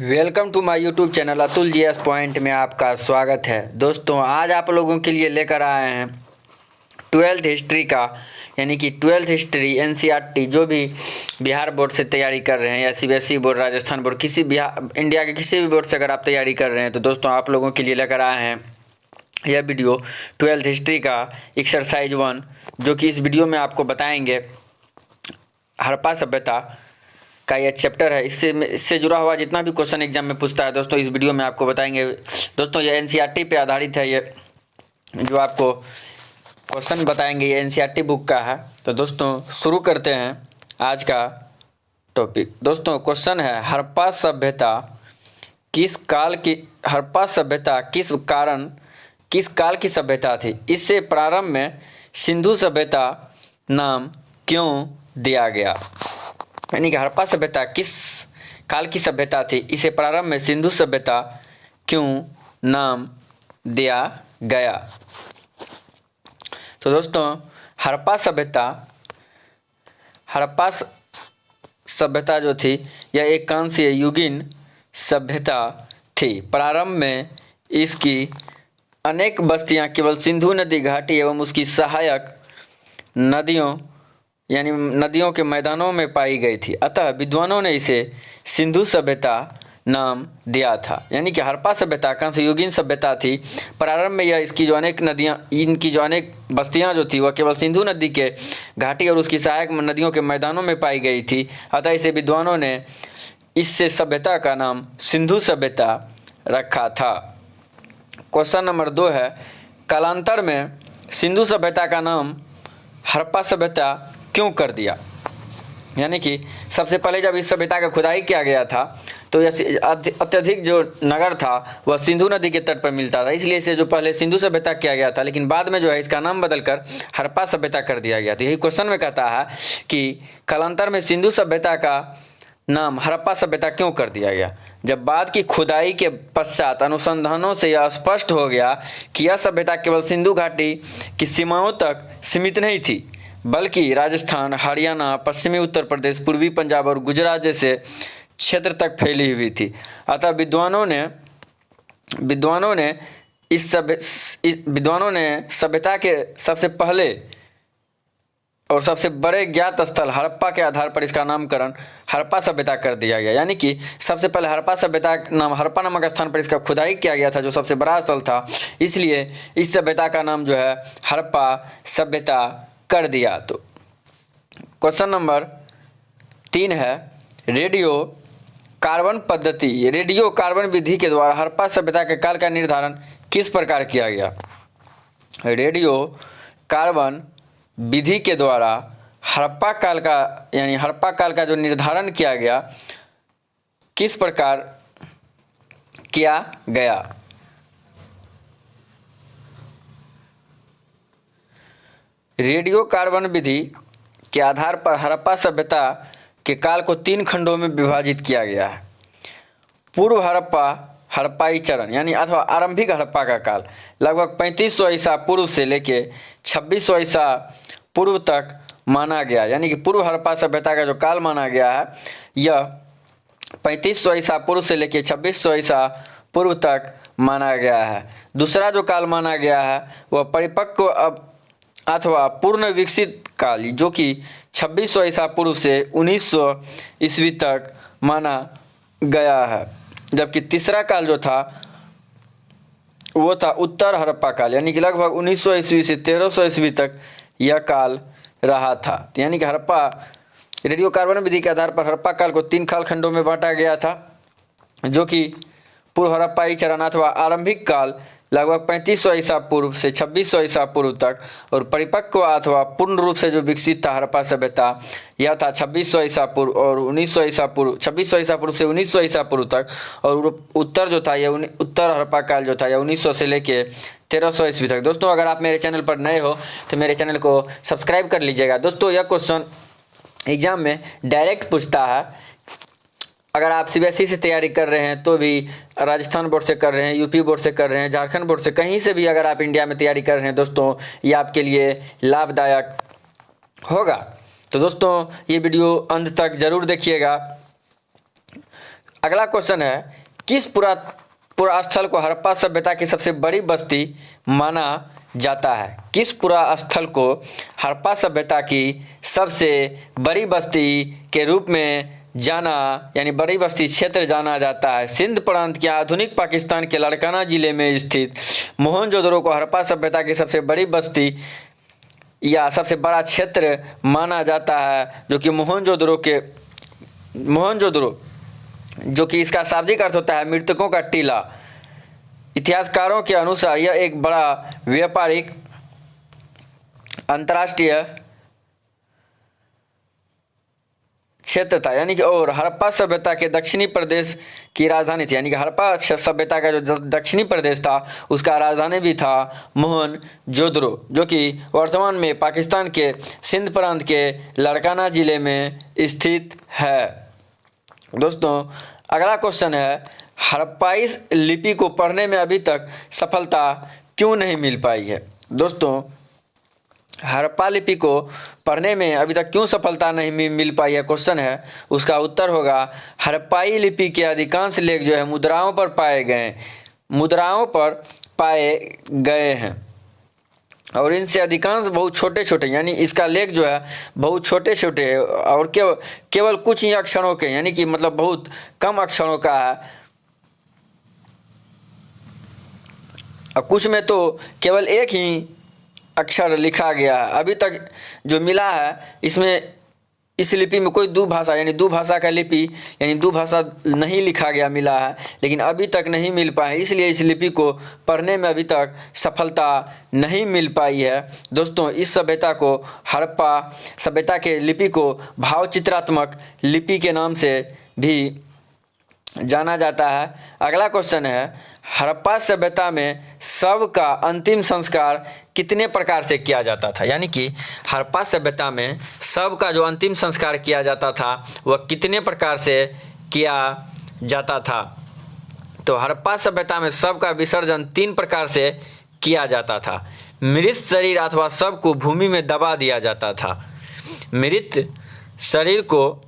Welcome to my YouTube channel Atul G S point में आपका स्वागत है। दोस्तों आज आप लोगों के लिए लेकर आए हैं 12th हिस्ट्री का, यानी कि 12th हिस्ट्री एनसीईआरटी जो भी बिहार बोर्ड से तैयारी कर रहे हैं या सीबीएसई बोर्ड, राजस्थान बोर्ड, किसी बिहार इंडिया के किसी भी बोर्ड से अगर आप तैयारी कर रहे हैं तो दोस्तों आप लोगों के लिए लेकर आए हैं यह वीडियो 12th हिस्ट्री का एक्सरसाइज 1, जो कि इस वीडियो में आपको बताएंगे हड़प्पा सभ्यता का यह चैप्टर है। इससे जुड़ा हुआ जितना भी क्वेश्चन एग्जाम में पूछता है दोस्तों इस वीडियो में आपको बताएंगे। दोस्तों ये एनसीईआरटी पे आधारित है, ये जो आपको क्वेश्चन बताएंगे ये एनसीईआरटी बुक का है। तो दोस्तों शुरू करते हैं आज का टॉपिक। दोस्तों क्वेश्चन है हड़प्पा सभ्यता किस काल की सभ्यता थी? इससे प्रारंभ में सिंधु सभ्यता नाम क्यों दिया गया? यानी कि हड़प्पा सभ्यता किस काल की सभ्यता थी, इसे प्रारंभ में सिंधु सभ्यता क्यों नाम दिया गया? तो दोस्तों हड़प्पा सभ्यता जो थी यह एक कांस्य युगीन सभ्यता थी। प्रारंभ में इसकी अनेक बस्तियां केवल सिंधु नदी घाटी एवं उसकी सहायक नदियों के मैदानों में पाई गई थी, अतः विद्वानों ने इसे सिंधु सभ्यता नाम दिया था। यानी कि हड़प्पा सभ्यता कांस्य युगीन सभ्यता थी। प्रारंभ में यह इनकी जो अनेक बस्तियां जो थी वह केवल सिंधु नदी के घाटी और उसकी सहायक नदियों के मैदानों में पाई गई थी, अतः इसे विद्वानों ने इससे सभ्यता का नाम सिंधु सभ्यता रखा था। क्वेश्चन नंबर 2 है कालांतर में सिंधु सभ्यता का नाम हड़प्पा सभ्यता क्यों कर दिया? यानी कि सबसे पहले जब इस सभ्यता का खुदाई किया गया था तो यह अत्यधिक जो नगर था वह सिंधु नदी के तट पर मिलता था, इसलिए इसे जो पहले सिंधु सभ्यता किया गया था, लेकिन बाद में जो है इसका नाम बदलकर हड़प्पा सभ्यता कर दिया गया। तो यही क्वेश्चन में कहता है कि कालांतर में सिंधु सभ्यता का नाम हड़प्पा सभ्यता क्यों कर दिया गया? जब बाद की खुदाई के पश्चात अनुसंधानों से यह स्पष्ट हो गया कि यह सभ्यता केवल सिंधु घाटी की सीमाओं तक सीमित नहीं थी, बल्कि राजस्थान, हरियाणा, पश्चिमी उत्तर प्रदेश, पूर्वी पंजाब और गुजरात जैसे क्षेत्र तक फैली हुई थी, अतः विद्वानों ने सभ्यता के सबसे पहले और सबसे बड़े ज्ञात स्थल हड़प्पा के आधार पर इसका नामकरण हड़प्पा सभ्यता कर दिया गया। यानी कि सबसे पहले हड़प्पा नामक स्थान पर इसका खुदाई किया गया था जो सबसे बड़ा स्थल था, इसलिए इस सभ्यता का नाम जो है हड़प्पा सभ्यता कर दिया। तो क्वेश्चन नंबर 3 है रेडियो कार्बन विधि के द्वारा हड़प्पा सभ्यता के काल का निर्धारण किस प्रकार किया गया? रेडियो कार्बन विधि के द्वारा हड़प्पा काल का जो निर्धारण किया गया किस प्रकार किया गया? रेडियो कार्बन विधि के आधार पर हड़प्पा सभ्यता के काल को 3 खंडों में विभाजित किया गया है। पूर्व हड़प्पाई चरण यानी अथवा आरंभिक हड़प्पा का काल लगभग 3500 ईसा पूर्व से लेके 2600 ईसा पूर्व तक माना गया। यानी कि पूर्व हड़प्पा सभ्यता का जो काल माना गया है यह 3500 ईसा पूर्व से लेके 2600 ईसा पूर्व तक माना गया है। दूसरा जो काल माना गया है वह परिपक्व अथवा पूर्ण विकसित काल, जो कि 2600 ईसा पूर्व से 1900 ईस्वी तक माना गया है। जबकि तीसरा काल जो था वो था उत्तर हड़प्पा काल, यानी कि लगभग 1900 ईस्वी से 1300 ईस्वी तक यह काल रहा था। यानी कि रेडियो कार्बन विधि के आधार पर हड़प्पा काल को 3 काल खंडों में बांटा गया था, जो कि पूर्व हड़प्पाई चरण अथवा आरंभिक काल लगभग 3500 ईसा पूर्व से 2600 ईसा पूर्व तक, और परिपक्व अथवा पूर्ण रूप से जो विकसित था हड़प्पा सभ्यता यह था 2600 ईसा पूर्व और 1900 ईसा पूर्व, 2600 ईसा पूर्व से 1900 ईसा पूर्व तक, और उत्तर जो था यह उत्तर हड़प्पा काल जो था यह 1900 से लेके 1300 ईस्वी तक। दोस्तों अगर आप मेरे चैनल पर नए हो तो मेरे चैनल को सब्सक्राइब कर लीजिएगा। दोस्तों यह क्वेश्चन एग्जाम में डायरेक्ट पूछता है। अगर आप सीबीएसई से तैयारी कर रहे हैं तो भी, राजस्थान बोर्ड से कर रहे हैं, यूपी बोर्ड से कर रहे हैं, झारखंड बोर्ड से, कहीं से भी अगर आप इंडिया में तैयारी कर रहे हैं दोस्तों ये आपके लिए लाभदायक होगा। तो दोस्तों ये वीडियो अंत तक ज़रूर देखिएगा। अगला क्वेश्चन है, किस पुरा स्थल को हड़प्पा सभ्यता की सबसे बड़ी बस्ती माना जाता है? किस पुरा स्थल को हड़प्पा सभ्यता की सबसे बड़ी बस्ती के रूप में जाना यानी बड़ी बस्ती क्षेत्र जाना जाता है? सिंध प्रांत के आधुनिक पाकिस्तान के लाड़काना जिले में स्थित मोहनजोदड़ो को हड़प्पा सभ्यता की सबसे बड़ी बस्ती या सबसे बड़ा क्षेत्र माना जाता है, जो कि मोहनजोदड़ो जो कि इसका शाब्दिक अर्थ होता है मृतकों का टीला। इतिहासकारों के अनुसार यह एक बड़ा व्यापारिक अंतर्राष्ट्रीय क्षेत्र था, यानी कि और हड़प्पा सभ्यता के दक्षिणी प्रदेश की राजधानी थी, यानी कि हड़प्पा सभ्यता का जो दक्षिणी प्रदेश था उसका राजधानी भी था मोहनजोदड़ो, जो कि वर्तमान में पाकिस्तान के सिंध प्रांत के लाड़काना जिले में स्थित है। दोस्तों अगला क्वेश्चन है, हड़प्पाई लिपि को पढ़ने में अभी तक सफलता क्यों नहीं मिल पाई है? दोस्तों हड़प्पा लिपि को पढ़ने में अभी तक क्यों सफलता नहीं मिल पाई है क्वेश्चन है, उसका उत्तर होगा हड़प्पाई लिपि के अधिकांश लेख जो है मुद्राओं पर पाए गए हैं और इनसे अधिकांश बहुत छोटे छोटे, यानी इसका लेख जो है बहुत छोटे छोटे है और केवल कुछ ही अक्षरों के, यानी कि मतलब बहुत कम अक्षरों का है और कुछ में तो केवल एक ही अक्षर लिखा गया है। अभी तक जो मिला है इसमें इस लिपि में कोई दुभाषा यानी दुभाषा का लिपि यानी दुभाषा नहीं लिखा गया मिला है, लेकिन अभी तक नहीं मिल पाए, इसलिए इस लिपि को पढ़ने में अभी तक सफलता नहीं मिल पाई है। दोस्तों इस सभ्यता को हड़प्पा सभ्यता के लिपि को भावचित्रात्मक लिपि के नाम से भी जाना जाता है। अगला क्वेश्चन है, हड़प्पा सभ्यता में शव का अंतिम संस्कार कितने प्रकार से किया जाता था? यानी कि हड़प्पा सभ्यता में शव का जो अंतिम संस्कार किया जाता था वह कितने प्रकार से किया जाता था? तो हड़प्पा सभ्यता में शव का विसर्जन 3 प्रकार से किया जाता था। मृत शरीर अथवा शव को भूमि में दबा दिया जाता था। मृत शरीर को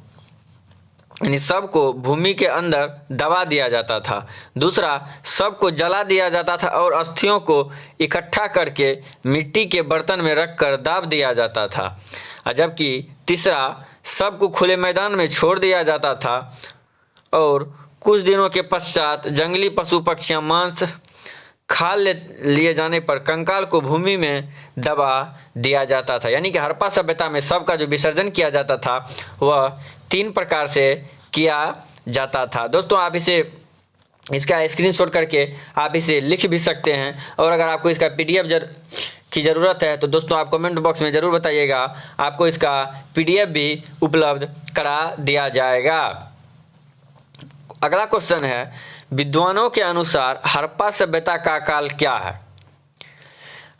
यानी शव को भूमि के अंदर दबा दिया जाता था। दूसरा, शव को जला दिया जाता था और अस्थियों को इकट्ठा करके मिट्टी के बर्तन में रखकर दाब दिया जाता था। जबकि तीसरा, शव को खुले मैदान में छोड़ दिया जाता था और कुछ दिनों के पश्चात जंगली पशु पक्षियां मांस खा लिए जाने पर कंकाल को भूमि में दबा दिया जाता था। यानी कि हड़प्पा सभ्यता में शव का जो विसर्जन किया जाता था वह 3 प्रकार से किया जाता था। दोस्तों आप इसका स्क्रीनशॉट करके आप इसे लिख भी सकते हैं और अगर आपको इसका PDF की ज़रूरत है तो दोस्तों आप कमेंट बॉक्स में ज़रूर बताइएगा, आपको इसका PDF भी उपलब्ध करा दिया जाएगा। अगला क्वेश्चन है, विद्वानों के अनुसार हड़प्पा सभ्यता का काल क्या है?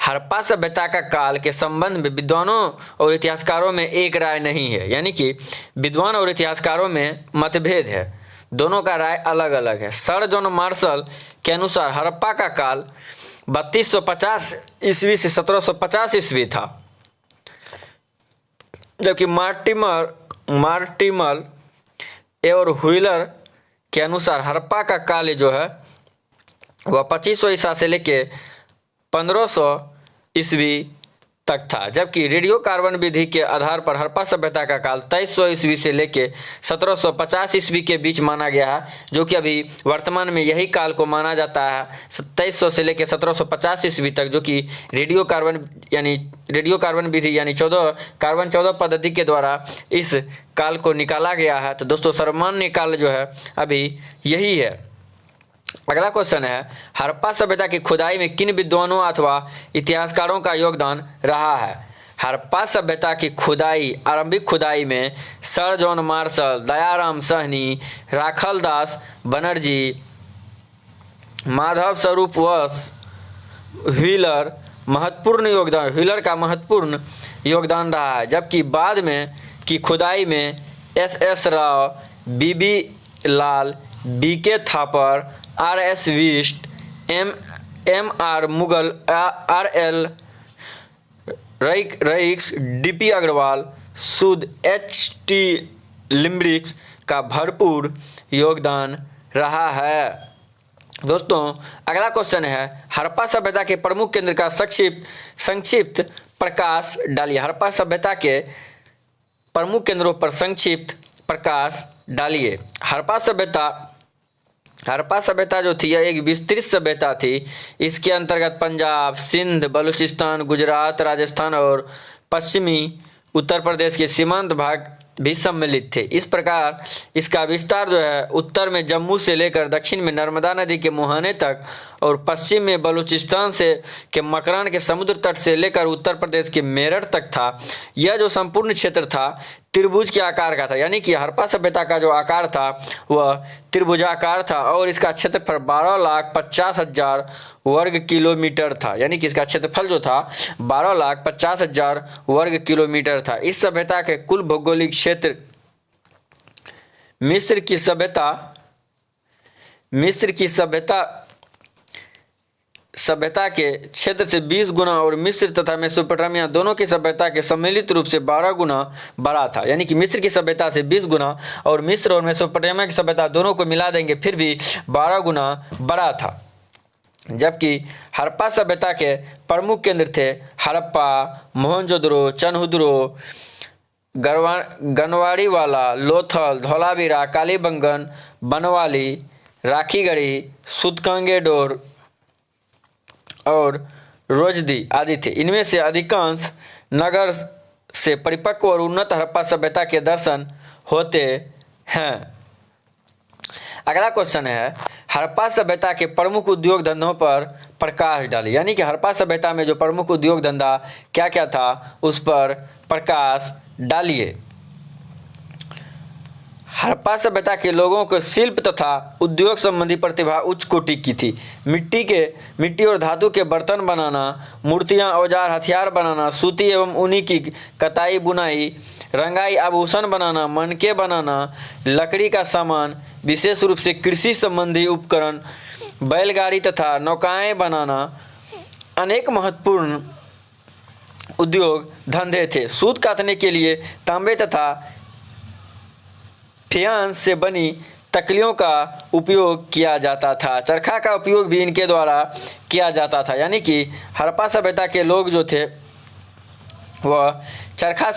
हड़प्पा सभ्यता का काल के संबंध में विद्वानों और इतिहासकारों में एक राय नहीं है, यानी कि विद्वान और इतिहासकारों में मतभेद है, दोनों का राय अलग अलग है। सर जॉन मार्शल के अनुसार हड़प्पा का काल 3250 ईस्वी से 1750 ईस्वी था, जबकि मार्टिमल और व्हीलर के अनुसार हड़प्पा का काल जो है वह 2500 ईसा से लेके 1500 ईस्वी तक था। जबकि रेडियो कार्बन विधि के आधार पर हड़प्पा सभ्यता का काल 2300 ईस्वी से लेके 1750 ईस्वी के बीच माना गया है, जो कि अभी वर्तमान में यही काल को माना जाता है 2300 से लेके 1750 ईस्वी तक, जो कि रेडियो कार्बन विधि यानी 14 पद्धति के द्वारा इस काल को निकाला गया है। तो दोस्तों सर्वमान्य काल जो है अभी यही है। अगला क्वेश्चन है, हड़प्पा सभ्यता की खुदाई में किन विद्वानों अथवा इतिहासकारों का योगदान रहा है? हड़प्पा सभ्यता की आरंभिक खुदाई में sir John Marshall, Dayaram Sahni, Rakhaldas Banerjee, Madhav स्वरूप वश, व्हीलर का महत्वपूर्ण योगदान रहा है। जबकि बाद में की खुदाई में SS राव, BB लाल, BK Thapar, RS Bisht, MR Mughal, RL रईक्स, DP Agarwal, सुद, HT लिम्ब्रिक्स, का भरपूर योगदान रहा है। दोस्तों अगला क्वेश्चन है, हड़प्पा सभ्यता के प्रमुख केंद्र का संक्षिप्त प्रकाश डालिए। हड़प्पा सभ्यता के प्रमुख केंद्रों पर संक्षिप्त प्रकाश डालिए। हड़प्पा सभ्यता जो थी यह एक विस्तृत सभ्यता थी। इसके अंतर्गत पंजाब, सिंध, बलूचिस्तान, गुजरात, राजस्थान और पश्चिमी उत्तर प्रदेश के सीमांत भाग भी सम्मिलित थे। इस प्रकार इसका विस्तार जो है उत्तर में जम्मू से लेकर दक्षिण में नर्मदा नदी के मुहाने तक और पश्चिम में बलूचिस्तान से के मकरान के समुद्र तट से लेकर उत्तर प्रदेश के मेरठ तक था। यह जो संपूर्ण क्षेत्र था त्रिभुज के आकार का था, यानी कि हड़प्पा सभ्यता का जो आकार था वह त्रिभुजाकार था और इसका क्षेत्रफल 12,50,000 वर्ग किलोमीटर था, यानी कि इसका क्षेत्रफल जो था 12,50,000 वर्ग किलोमीटर था। इस सभ्यता के कुल भौगोलिक क्षेत्र मिस्र की सभ्यता के क्षेत्र से 20 गुना और मिस्र तथा मेसोपोटामिया दोनों की सभ्यता के सम्मिलित रूप से 12 गुना बड़ा था। यानी कि मिस्र की सभ्यता से 20 गुना और मिस्र और मेसोपोटामिया की सभ्यता दोनों को मिला देंगे फिर भी 12 गुना बड़ा था। जबकि हड़प्पा सभ्यता के प्रमुख केंद्र थे हड़प्पा, मोहनजोदड़ो, चनहुदरो, गनवाड़ीवाला, लोथल, धौलावीरा, कालीबंगन, बनवाली, राखीगढ़ी, सूतकांगेडोर और रोजदी आदि थे। इनमें से अधिकांश नगर से परिपक्व और उन्नत हड़प्पा सभ्यता के दर्शन होते हैं। अगला क्वेश्चन है, हड़प्पा सभ्यता के प्रमुख उद्योग धंधों पर प्रकाश डालिए। यानी कि हड़प्पा सभ्यता में जो प्रमुख उद्योग धंधा क्या क्या था उस पर प्रकाश डालिए। हड़प्पा सभ्यता के लोगों को शिल्प तथा उद्योग संबंधी प्रतिभा उच्च कोटि की थी। मिट्टी और धातु के बर्तन बनाना, मूर्तियां, औजार, हथियार बनाना, सूती एवं ऊनी की कताई बुनाई, रंगाई, आभूषण बनाना, मनके बनाना, लकड़ी का सामान, विशेष रूप से कृषि संबंधी उपकरण, बैलगाड़ी तथा नौकाएं बनाना अनेक महत्वपूर्ण उद्योग धंधे थे। सूत कातने के लिए तांबे तथा फियांस से बनी तकलियों का उपयोग किया जाता था। चरखा का उपयोग भी इनके द्वारा किया जाता था। यानी कि हड़प्पा सभ्यता के लोग जो थे वह चरखा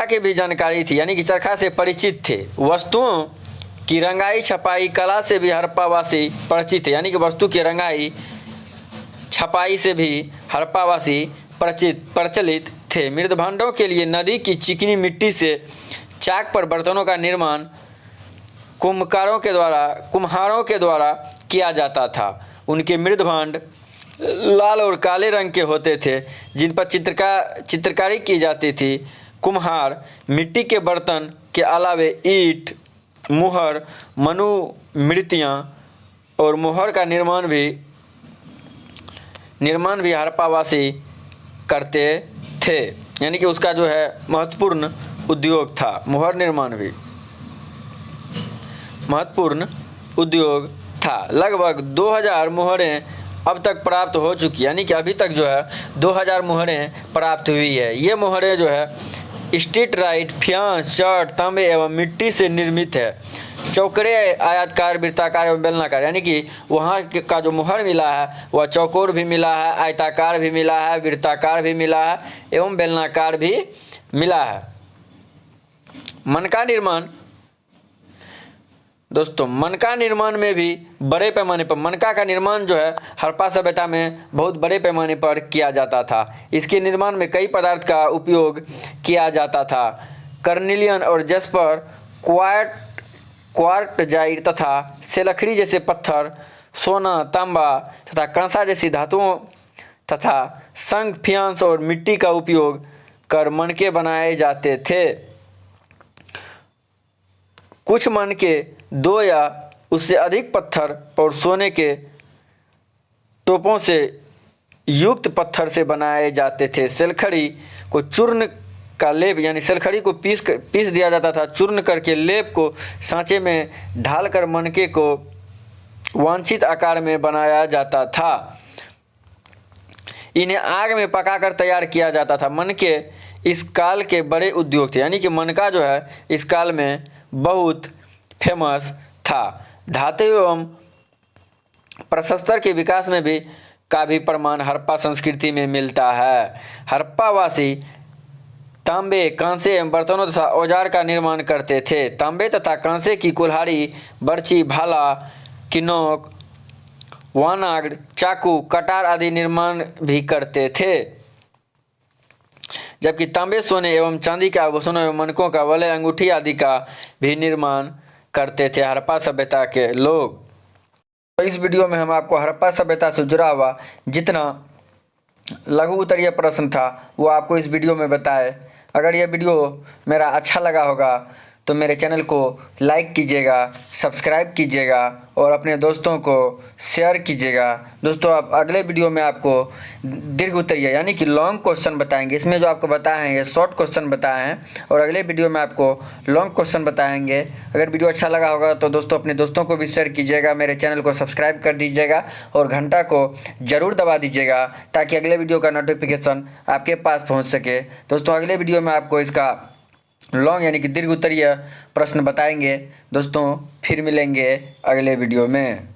की भी जानकारी थी, यानी कि चरखा से परिचित थे। वस्तुओं की रंगाई छपाई कला से भी हड़प्पावासी परिचित थे, यानी कि वस्तु की रंगाई छपाई से भी हड़प्पावासी प्रचलित थे। मृदभांडों के लिए नदी की चिकनी मिट्टी से चाक पर बर्तनों का निर्माण कुम्हारों के द्वारा किया जाता था। उनके मृदभांड लाल और काले रंग के होते थे जिन पर चित्रकारी की जाती थी। कुम्हार मिट्टी के बर्तन के अलावे ईंट, मुहर, मनुमृतियाँ और मोहर का निर्माण भी हड़प्पावासी करते थे, यानी कि उसका जो है महत्वपूर्ण उद्योग था। मोहर निर्माण भी महत्वपूर्ण उद्योग था। लगभग 2000 मोहरें अब तक प्राप्त हो चुकी, यानी कि अभी तक जो है 2000 मोहरें प्राप्त हुई है। ये मोहरें जो है स्ट्रीट फियांस, शर्ट, तांबे एवं मिट्टी से निर्मित है। चौकड़े, आयताकार, वृत्ताकार एवं बेलनाकार, यानी कि वहाँ का जो मोहर मिला है वह चौकोर भी मिला है, आयताकार भी मिला है, वृत्ताकार भी मिला है एवं बेलनाकार भी मिला है। मनका निर्माण, दोस्तों मनका निर्माण में भी बड़े पैमाने पर मनका का निर्माण जो है हड़प्पा सभ्यता में बहुत बड़े पैमाने पर किया जाता था। इसके निर्माण में कई पदार्थ का उपयोग किया जाता था। कर्निलियन और जस्पर, क्वार्टजाइट तथा सेलखड़ी जैसे पत्थर, सोना, तांबा तथा कांसा जैसी धातुओं तथा शंख, फियांस और मिट्टी का उपयोग कर मनके बनाए जाते थे। कुछ मनके 2 या उससे अधिक पत्थर और सोने के टोपों से युक्त पत्थर से बनाए जाते थे। सेलखड़ी को चूर्ण का लेप, यानी सेलखड़ी को पीस दिया जाता था। चूर्ण करके लेप को सांचे में ढालकर मनके को वांछित आकार में बनाया जाता था। इन्हें आग में पकाकर तैयार किया जाता था। मनके इस काल के बड़े उद्योग थे, यानी कि मनका जो है इस काल में बहुत फेमस था। धातु एवं प्रशस्तर के विकास में भी का भी प्रमाण हड़प्पा संस्कृति में मिलता है। हड़प्पावासी तांबे, कांसे एवं बर्तनों तथा औजार का निर्माण करते थे। तांबे तथा कांसे की कुल्हाड़ी, बर्छी, भाला, किनोक, वानाग्र, चाकू, कटार आदि निर्माण भी करते थे। जबकि तांबे, सोने एवं चांदी के आभूषणों एवं मनकों का, वलय, अंगूठी आदि का भी निर्माण करते थे हड़प्पा सभ्यता के लोग। तो इस वीडियो में हम आपको हड़प्पा सभ्यता से जुड़ा हुआ जितना लघु उत्तरीय प्रश्न था वो आपको इस वीडियो में बताए। अगर यह वीडियो मेरा अच्छा लगा होगा तो मेरे चैनल को लाइक कीजिएगा, सब्सक्राइब कीजिएगा और अपने दोस्तों को शेयर कीजिएगा। दोस्तों, आप अगले वीडियो में आपको दीर्घ उत्तरीय यानी कि लॉन्ग क्वेश्चन बताएंगे। इसमें जो आपको बताए हैं ये शॉर्ट क्वेश्चन बताए हैं और अगले वीडियो में आपको लॉन्ग क्वेश्चन बताएंगे। अगर वीडियो अच्छा लगा होगा तो दोस्तों अपने दोस्तों को भी शेयर कीजिएगा, मेरे चैनल को सब्सक्राइब कर दीजिएगा और घंटा को ज़रूर दबा दीजिएगा ताकि अगले वीडियो का नोटिफिकेशन आपके पास पहुँच सके। दोस्तों, अगले वीडियो में आपको इसका लॉन्ग यानी कि दीर्घ उत्तरीय प्रश्न बताएंगे। दोस्तों, फिर मिलेंगे अगले वीडियो में।